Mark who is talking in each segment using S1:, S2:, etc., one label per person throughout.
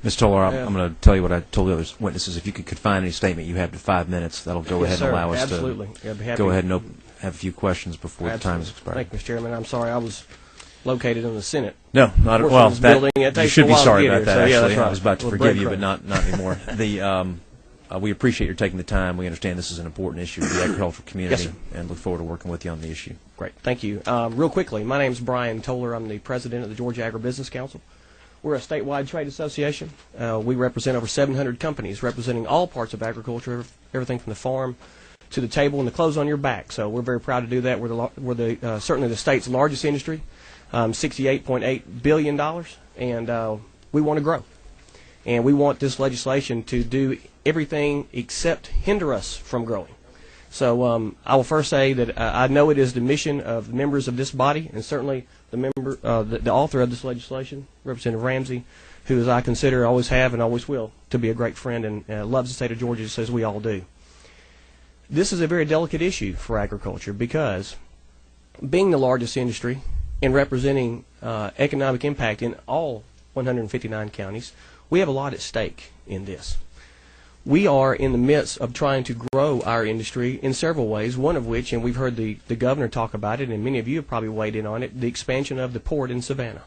S1: Ms. Tolar, I'm going to tell you what I told the other witnesses. If you could confine any statement you have to 5 minutes, that'll go ahead and allow us to go ahead and have a few questions before the time is expired.
S2: Thank you, Mr. Chairman. I'm sorry I was located in the Senate.
S1: No, not at all. You should be sorry about that, actually.
S2: Right.
S1: I was about to forgive you, but not anymore. We appreciate your taking the time. We understand this is an important issue for the agricultural community, and look forward to working with you on the issue.
S2: Great. Thank you. Real quickly, my name is Brian Tolar. I'm the president of the Georgia Agribusiness Council. We're a statewide trade association. We represent over 700 companies representing all parts of agriculture, everything from the farm to the table and the clothes on your back. So we're very proud to do that. We're certainly the state's largest industry, $68.8 billion, and we want to grow. And we want this legislation to do everything except hinder us from growing. So I will first say that I know it is the mission of members of this body, and certainly the author of this legislation, Representative Ramsey, who, as I consider, always have and always will, to be a great friend and loves the state of Georgia just as we all do. This is a very delicate issue for agriculture because being the largest industry and representing economic impact in all 159 counties, we have a lot at stake in this. We are in the midst of trying to grow our industry in several ways, one of which, and we've heard the governor talk about it, and many of you have probably weighed in on it, the expansion of the port in Savannah.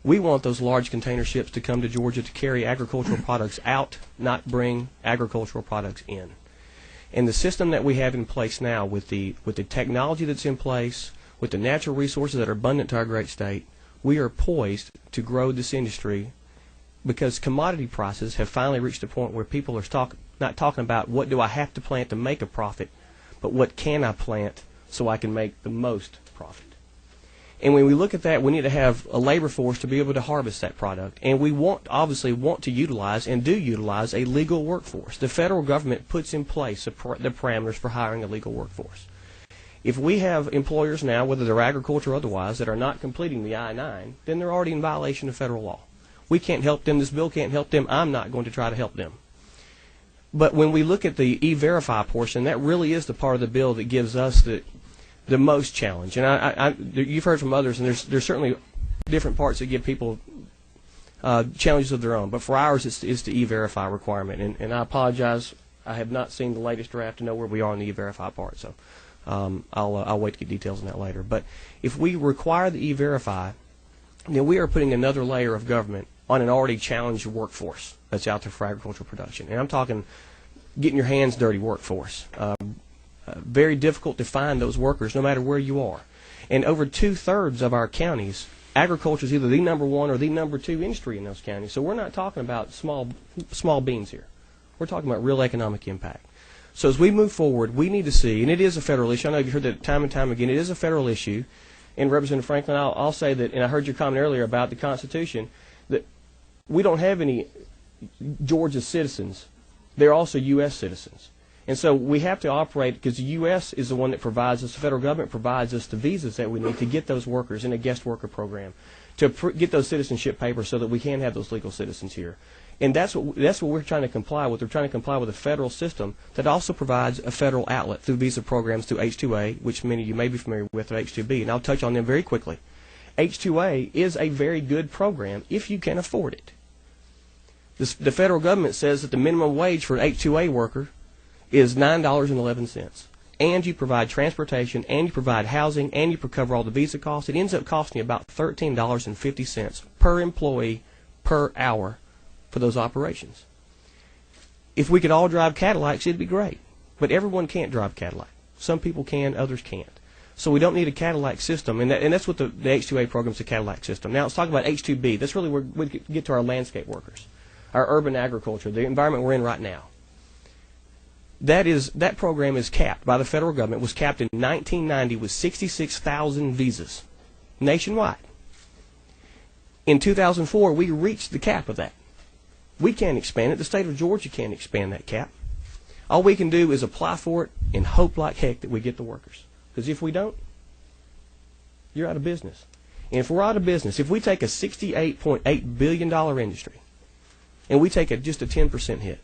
S2: We want those large container ships to come to Georgia to carry agricultural products out, not bring agricultural products in. And the system that we have in place now with the technology that's in place, with the natural resources that are abundant to our great state, we are poised to grow this industry because commodity prices have finally reached a point where people are not talking about what do I have to plant to make a profit, but what can I plant so I can make the most profit. And when we look at that, we need to have a labor force to be able to harvest that product. And we obviously want to utilize and do utilize a legal workforce. The federal government puts in place the parameters for hiring a legal workforce. If we have employers now, whether they're agriculture or otherwise, that are not completing the I-9, then they're already in violation of federal law. We can't help them. This bill can't help them. I'm not going to try to help them. But when we look at the E-Verify portion, that really is the part of the bill that gives us the most challenge. And you've heard from others, and there's certainly different parts that give people challenges of their own. But for ours, it's the E-Verify requirement. And I apologize. I have not seen the latest draft to know where we are on the E-Verify part. So I'll wait to get details on that later. But if we require the E-Verify, then we are putting another layer of government on an already challenged workforce that's out there for agricultural production. And I'm talking getting your hands dirty workforce. Very difficult to find those workers no matter where you are. And over 2/3 of our counties, agriculture is either the number one or the number two industry in those counties. So we're not talking about small beans here. We're talking about real economic impact. So as we move forward, we need to see, and it is a federal issue. I know you've heard that time and time again. It is a federal issue. And Representative Franklin, I'll say that, and I heard your comment earlier about the Constitution, that we don't have any Georgia citizens. They're also U.S. citizens. And so we have to operate, because the U.S. is the one that provides us, the federal government provides us the visas that we need to get those workers in a guest worker program, to get those citizenship papers so that we can have those legal citizens here. And that's what we're trying to comply with. We're trying to comply with a federal system that also provides a federal outlet through visa programs through H-2A, which many of you may be familiar with, or H-2B, and I'll touch on them very quickly. H-2A is a very good program if you can afford it. The federal government says that the minimum wage for an H-2A worker is $9.11. And you provide transportation, and you provide housing, and you cover all the visa costs. It ends up costing you about $13.50 per employee per hour for those operations. If we could all drive Cadillacs, it'd be great. But everyone can't drive Cadillac. Some people can, others can't. So we don't need a Cadillac system, and that's what the H-2A program is, a Cadillac system. Now let's talk about H-2B. That's really where we get to our landscape workers, our urban agriculture, the environment we're in right now. That program is capped by the federal government. It was capped in 1990 with 66,000 visas nationwide. In 2004, we reached the cap of that. We can't expand it. The state of Georgia can't expand that cap. All we can do is apply for it and hope like heck that we get the workers. Because if we don't, you're out of business. And if we're out of business, if we take a $68.8 billion industry and we take just a 10% hit,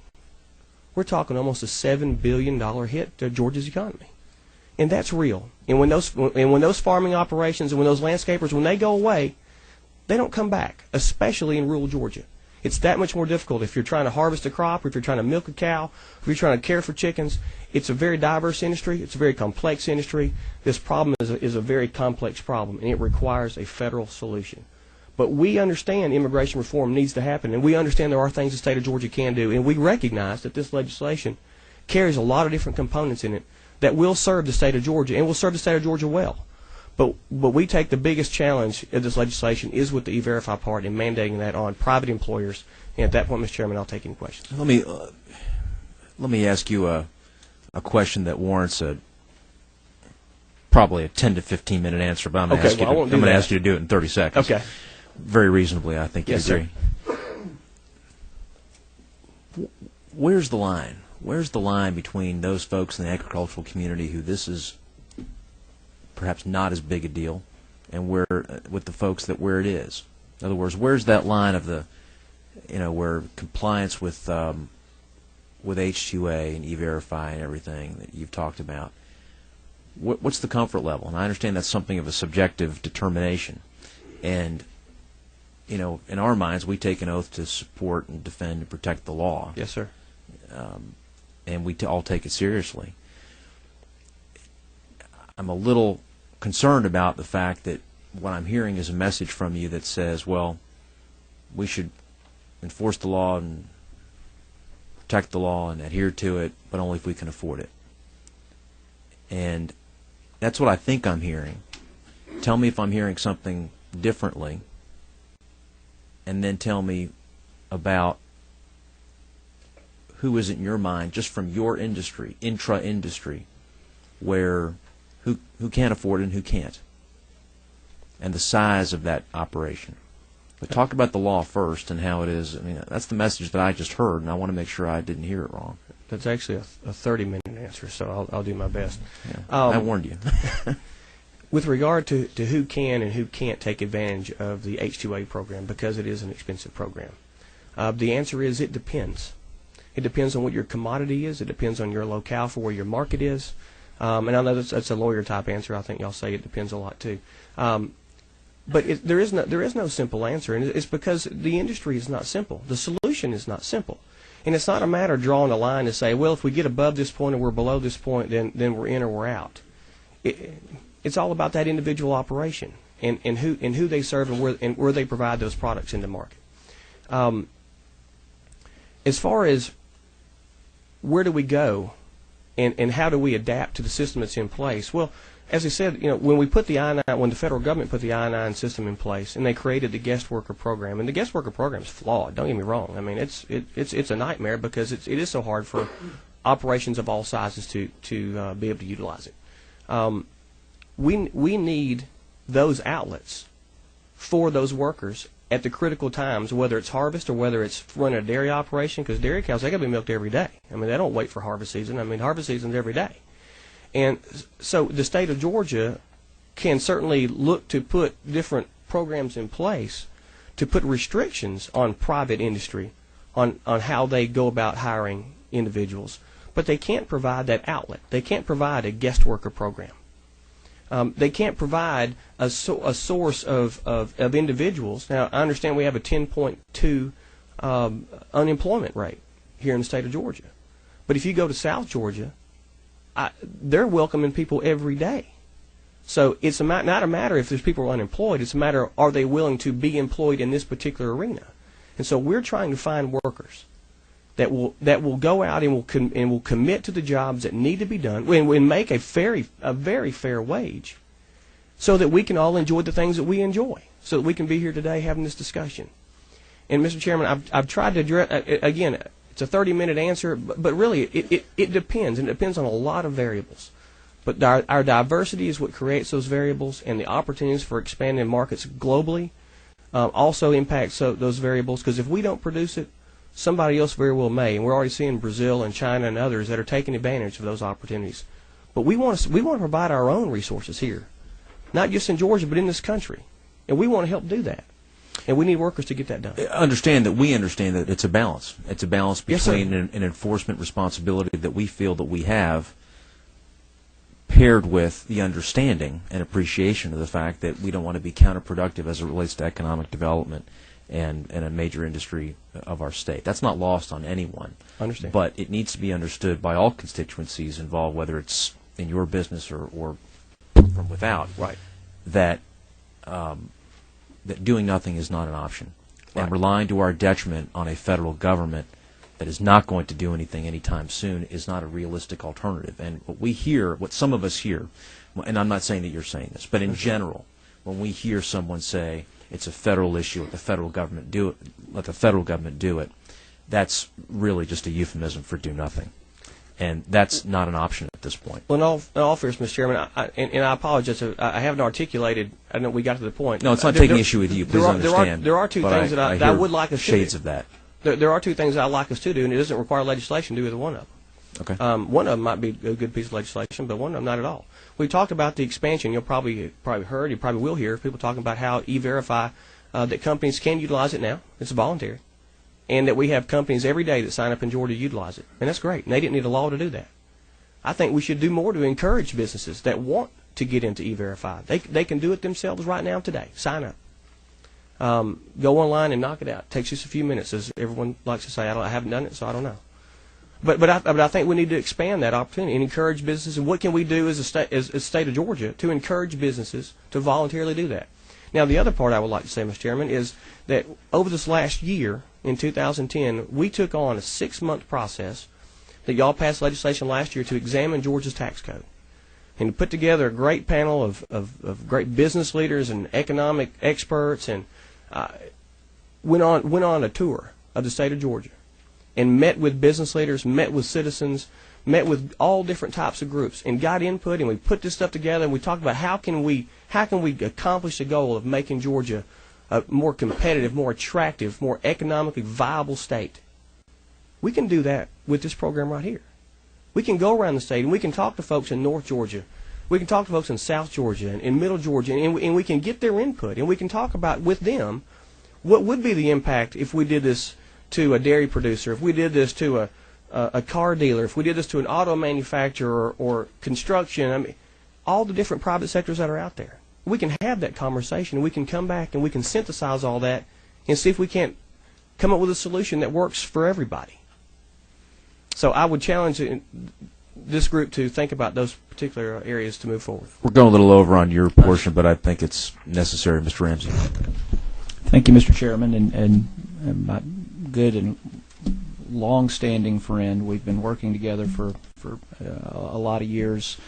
S2: we're talking almost a $7 billion hit to Georgia's economy. And that's real. And when those farming operations and when those landscapers, when they go away, they don't come back, especially in rural Georgia. It's that much more difficult if you're trying to harvest a crop, or if you're trying to milk a cow, if you're trying to care for chickens. It's a very diverse industry. It's a very complex industry. This problem is a very complex problem, and it requires a federal solution. But we understand immigration reform needs to happen, and we understand there are things the state of Georgia can do, and we recognize that this legislation carries a lot of different components in it that will serve the state of Georgia, and will serve the state of Georgia well. But we take the biggest challenge of this legislation is with the E-Verify part and mandating that on private employers. And at that point, Mr. Chairman, I'll take any questions.
S1: Let me ask you a question that warrants probably a 10 to 15 minute answer, but I'm going to ask you to do it in 30 seconds.
S2: Okay.
S1: Very reasonably, I think you agree. Sir. Where's the line? Where's the line between those folks in the agricultural community who this is perhaps not as big a deal, and with the folks where it is? In other words, where's that line of where compliance with H2A and E-Verify and everything that you've talked about, what's the comfort level? And I understand that's something of a subjective determination, and in our minds, we take an oath to support and defend and protect the law.
S2: Yes, sir.
S1: And we all take it seriously. I'm a little concerned about the fact that what I'm hearing is a message from you that says, well, we should enforce the law and protect the law and adhere to it, but only if we can afford it. And that's what I think I'm hearing. Tell me if I'm hearing something differently, and then tell me about who is it in your mind, just from your industry, intra-industry, who can't afford it and who can't, and the size of that operation. But talk about the law first and how it is. I mean, that's the message that I just heard, and I want to make sure I didn't hear it wrong.
S2: That's actually a 30-minute answer, so I'll do my best.
S1: Yeah, I warned you.
S2: With regard to who can and who can't take advantage of the H2A program, because it is an expensive program, the answer is it depends. It depends on what your commodity is. It depends on your locale for where your market is. And I know that's a lawyer-type answer. I think y'all say it depends a lot, too. But there is no simple answer, and it's because the industry is not simple. The solution is not simple. And it's not a matter of drawing a line to say, well, if we get above this point or we're below this point, then we're in or we're out. It's all about that individual operation and who they serve and where they provide those products in the market. As far as where do we go and how do we adapt to the system that's in place, well, as I said, when we put the I-9, when the federal government put the I-9 system in place, and they created the guest worker program, and the guest worker program is flawed. Don't get me wrong. I mean, it's a nightmare because it is so hard for operations of all sizes to be able to utilize it. We need those outlets for those workers at the critical times, whether it's harvest or whether it's running a dairy operation, because dairy cows, they got to be milked every day. I mean, they don't wait for harvest season. I mean, harvest season's every day. And so the state of Georgia can certainly look to put different programs in place to put restrictions on private industry on how they go about hiring individuals. But they can't provide that outlet. They can't provide a guest worker program. They can't provide a source of individuals. Now, I understand we have a 10.2 unemployment rate here in the state of Georgia. But if you go to South Georgia, they're welcoming people every day. So it's not a matter if there's people unemployed. It's a matter of are they willing to be employed in this particular arena. And so we're trying to find workers that will go out and will commit to the jobs that need to be done and make a very fair wage, so that we can all enjoy the things that we enjoy, so that we can be here today having this discussion. And Mr. Chairman, I've tried to address again. It's a 30-minute answer, but really it depends, and it depends on a lot of variables. But our diversity is what creates those variables, and the opportunities for expanding markets globally also impacts those variables, because if we don't produce it, somebody else very well may. And we're already seeing Brazil and China and others that are taking advantage of those opportunities. But we want to provide our own resources here, not just in Georgia, but in this country. And we want to help do that. And we need workers to get that done.
S1: Understand that it's a balance. It's a balance between an enforcement responsibility that we feel that we have, paired with the understanding and appreciation of the fact that we don't want to be counterproductive as it relates to economic development and a major industry of our state. That's not lost on anyone.
S2: Understand.
S1: But it needs to be understood by all constituencies involved, whether it's in your business or from without,
S2: Right.
S1: that that doing nothing is not an option.
S2: Right.
S1: And relying to our detriment on a federal government that is not going to do anything anytime soon is not a realistic alternative. And what we hear, what some of us hear, and I'm not saying that you're saying this, but in general, when we hear someone say it's a federal issue, let the federal government do it, that's really just a euphemism for do nothing. And that's not an option at this point.
S2: Well, in all fairness, Mr. Chairman, and I apologize, I haven't articulated. I know we got to the point.
S1: No, it's not taking issue with you. Please understand.
S2: There are two things that I would like us to do.
S1: Shades of that.
S2: There are two things that I'd like us to do, and it doesn't require legislation to do either one of them.
S1: Okay.
S2: One of them might be a good piece of legislation, but one of them not at all. We talked about the expansion. You'll probably heard, you probably will hear people talking about how E-Verify, that companies can utilize it now. It's voluntary. And that we have companies every day that sign up in Georgia to utilize it. And that's great. And they didn't need a law to do that. I think we should do more to encourage businesses that want to get into E-Verify. They can do it themselves right now today. Sign up. Go online and knock it out. It takes just a few minutes, as everyone likes to say. I haven't done it, so I don't know. But I think we need to expand that opportunity and encourage businesses. And what can we do as a state of Georgia to encourage businesses to voluntarily do that? Now, the other part I would like to say, Mr. Chairman, is that over this last year, in 2010, we took on a 6-month process that y'all passed legislation last year to examine Georgia's tax code and to put together a great panel of great business leaders and economic experts, and went on a tour of the state of Georgia and met with business leaders, met with citizens, met with all different types of groups, and got input, and we put this stuff together, and we talked about how can we accomplish the goal of making Georgia a more competitive, more attractive, more economically viable state. We can do that with this program right here. We can go around the state and we can talk to folks in North Georgia. We can talk to folks in South Georgia and in Middle Georgia, and we can get their input, and we can talk about with them what would be the impact if we did this to a dairy producer, if we did this to a car dealer, if we did this to an auto manufacturer or construction. I mean, all the different private sectors that are out there. We can have that conversation, and we can come back and we can synthesize all that and see if we can't come up with a solution that works for everybody. So I would challenge this group to think about those particular areas to move forward.
S1: We're going a little over on your portion, but I think it's necessary, Mr. Ramsey.
S3: Thank you, Mr. Chairman, and my good and long-standing friend. We've been working together for a lot of years.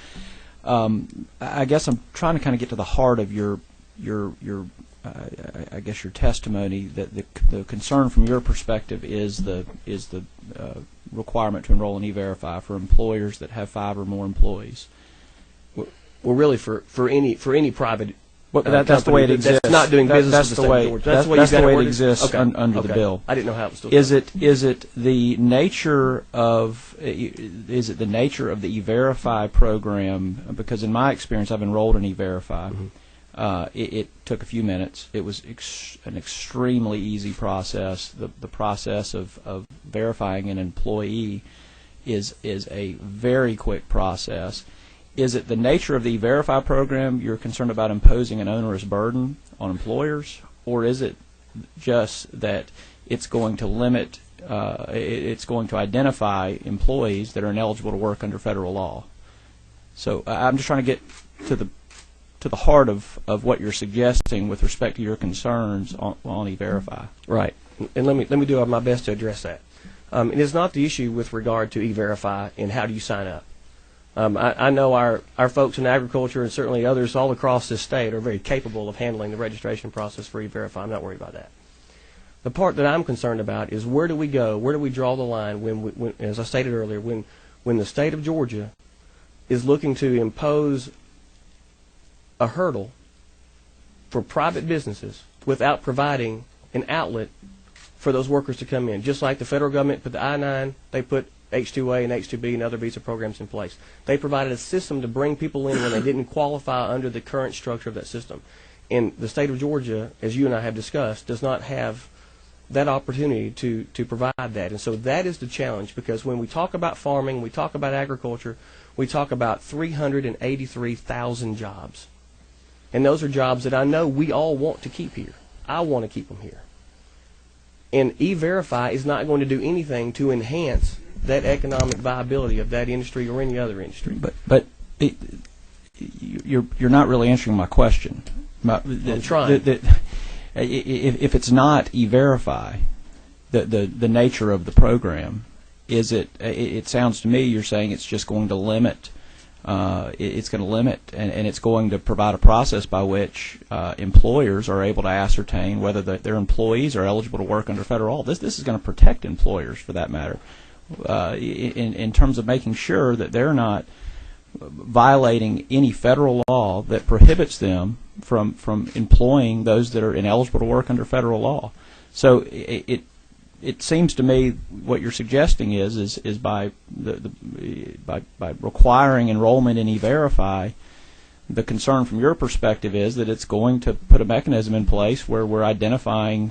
S3: I guess I'm trying to kind of get to the heart of your I guess your testimony, that the concern from your perspective is the requirement to enroll in E-Verify for employers that have 5 or more employees.
S2: Well, really for any private.
S3: That's the way it exists.
S2: That's not doing business
S3: that's
S2: with
S3: the
S2: the
S3: way.
S2: state of Georgia.
S3: That's the way it
S2: exists.
S3: exists under the bill.
S2: I didn't know how it was still.
S3: Is it the nature of the nature of the E-Verify program? Because in my experience, I've enrolled in E-Verify. Mm-hmm. It took a few minutes. It was an extremely easy process. The process of verifying an employee is a very quick process. Is it the nature of the E-Verify program you're concerned about imposing an onerous burden on employers, or is it just that it's going to limit, it's going to identify employees that are ineligible to work under federal law? So I'm just trying to get to the heart of what you're suggesting with respect to your concerns on E-Verify.
S2: Right, and let me do my best to address that. It is not the issue with regard to E-Verify and how do you sign up. I know our folks in agriculture and certainly others all across this state are very capable of handling the registration process for E-Verify. I'm not worried about that. The part that I'm concerned about is where do we go, where do we draw the line when as I stated earlier, when the state of Georgia is looking to impose a hurdle for private businesses without providing an outlet for those workers to come in. Just like the federal government put the I-9, they put H-2A and H-2B and other visa programs in place. They provided a system to bring people in when they didn't qualify under the current structure of that system. And the state of Georgia, as you and I have discussed, does not have that opportunity to provide that. And so that is the challenge, because when we talk about farming, we talk about agriculture, we talk about 383,000 jobs. And those are jobs that I know we all want to keep here. I want to keep them here. And E-Verify is not going to do anything to enhance that economic viability of that industry or any other industry.
S3: But you're not really answering my question.
S2: I'm trying.
S3: If it's not E-Verify, the nature of the program, is it? It sounds to me you're saying it's just going to limit. It's going to limit, and it's going to provide a process by which employers are able to ascertain whether their employees are eligible to work under federal law. This is going to protect employers, for that matter, in terms of making sure that they're not violating any federal law that prohibits them from employing those that are ineligible to work under federal law. So it seems to me what you're suggesting is by requiring enrollment in E-Verify, the concern from your perspective is that it's going to put a mechanism in place where we're identifying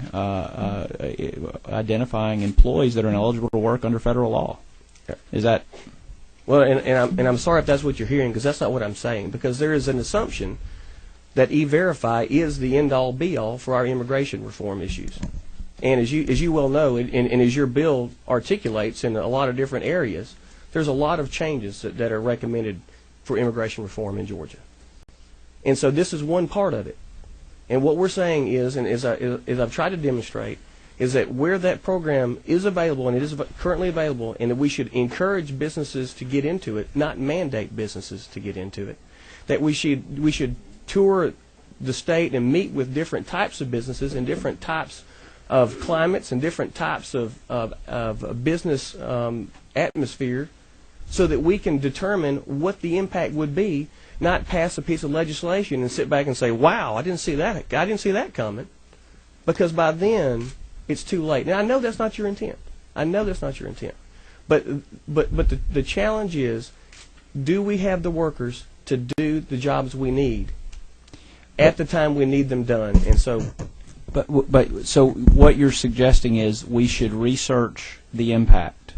S3: employees that are ineligible to work under federal law. Is that?
S2: Well, and I'm sorry if that's what you're hearing, because that's not what I'm saying. Because there is an assumption that E-Verify is the end-all, be-all for our immigration reform issues. And as you well know, and as your bill articulates in a lot of different areas, there's a lot of changes that are recommended for immigration reform in Georgia. And so this is one part of it. And what we're saying is, and as I've tried to demonstrate, is that where that program is available, and it is currently available, and that we should encourage businesses to get into it, not mandate businesses to get into it, that we should tour the state and meet with different types of businesses and different types of climates and different types of business atmosphere, so that we can determine what the impact would be, not pass a piece of legislation and sit back and say, wow, I didn't see that coming, because by then it's too late. Now, I know that's not your intent. But the challenge is, do we have the workers to do the jobs we need at the time we need them done? And so,
S3: But so what you're suggesting is we should research the impact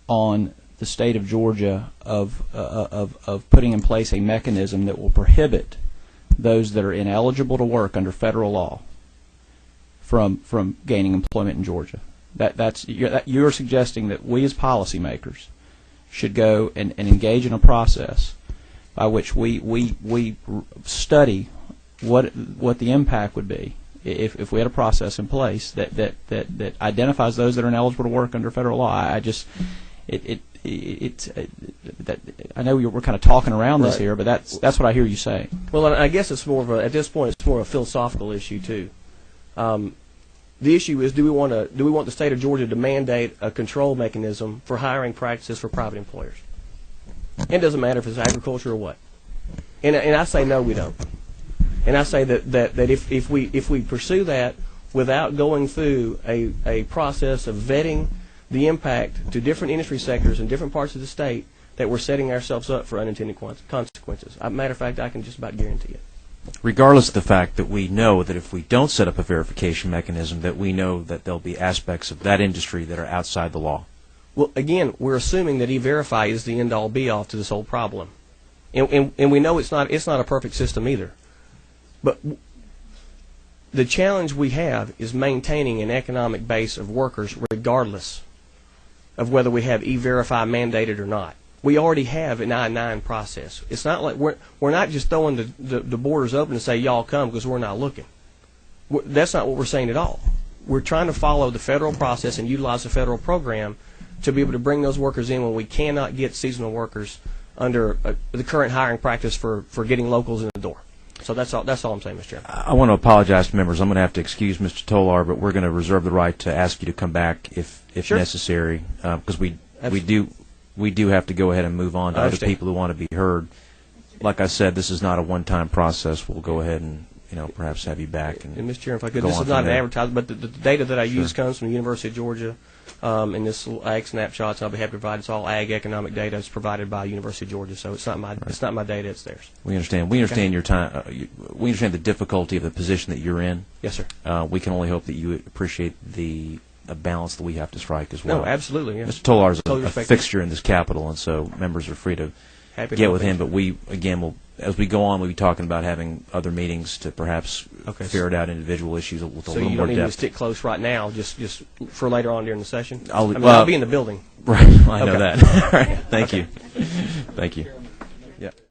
S3: on the state of Georgia of putting in place a mechanism that will prohibit those that are ineligible to work under federal law from gaining employment in Georgia. You're suggesting that we as policymakers should go and engage in a process by which we study what the impact would be if we had a process in place that identifies those that are ineligible to work under federal law. I know we're kind of talking around this here, but that's what I hear you saying.
S2: Well, I guess it's more of at this point it's more of a philosophical issue too. The issue is, do we want the state of Georgia to mandate a control mechanism for hiring practices for private employers? It doesn't matter if it's agriculture or what. And I say no, we don't. And I say that if we pursue that without going through a process of vetting the impact to different industry sectors in different parts of the state, that we're setting ourselves up for unintended consequences. Matter of fact, I can just about guarantee it.
S1: Regardless of the fact that we know that if we don't set up a verification mechanism, that we know that there'll be aspects of that industry that are outside the law.
S2: Well, again, we're assuming that E-Verify is the end-all, be-all to this whole problem, and we know it's not a perfect system either. But the challenge we have is maintaining an economic base of workers, regardless of whether we have E-Verify mandated or not. We already have an I-9 process. It's not like we're not just throwing the borders open and say, y'all come because we're not looking. That's not what we're saying at all. We're trying to follow the federal process and utilize the federal program to be able to bring those workers in when we cannot get seasonal workers under the current hiring practice for getting locals in the door. So that's all I'm saying, Mr. Chairman.
S1: I want to apologize to members. I'm going to have to excuse Mr. Tolar, but we're going to reserve the right to ask you to come back if
S2: Sure.
S1: necessary, because we do have to go ahead and move on to other people who want to be heard. Like I said, this is not a one-time process. We'll go ahead and perhaps have you back. And
S2: Mr. Chairman, if I could, this is not an advertisement, but the data that I use comes from the University of Georgia, and this little ag snapshots I'll be happy to provide. It's all ag economic data. It's provided by University of Georgia, so it's not my data. It's theirs.
S1: We understand. We understand your time. We understand the difficulty of the position that you're in.
S2: Yes, sir.
S1: We can only hope that you appreciate the balance that we have to strike as well.
S2: No, absolutely. Yeah.
S1: Mr. Tolar is a fixture in this Capitol, and so members are free to get with him. But we, again, as we go on, we'll be talking about having other meetings to perhaps
S2: Okay.
S1: ferret out individual issues with a
S2: So
S1: little
S2: you
S1: more
S2: don't need to
S1: depth.
S2: stick close right now, just for later on during the session?
S1: I'll-
S2: I mean,
S1: well-
S2: I'll be in the building.
S1: Right, I know
S2: Okay.
S1: that. All right, thank
S2: Okay.
S1: you. Thank you.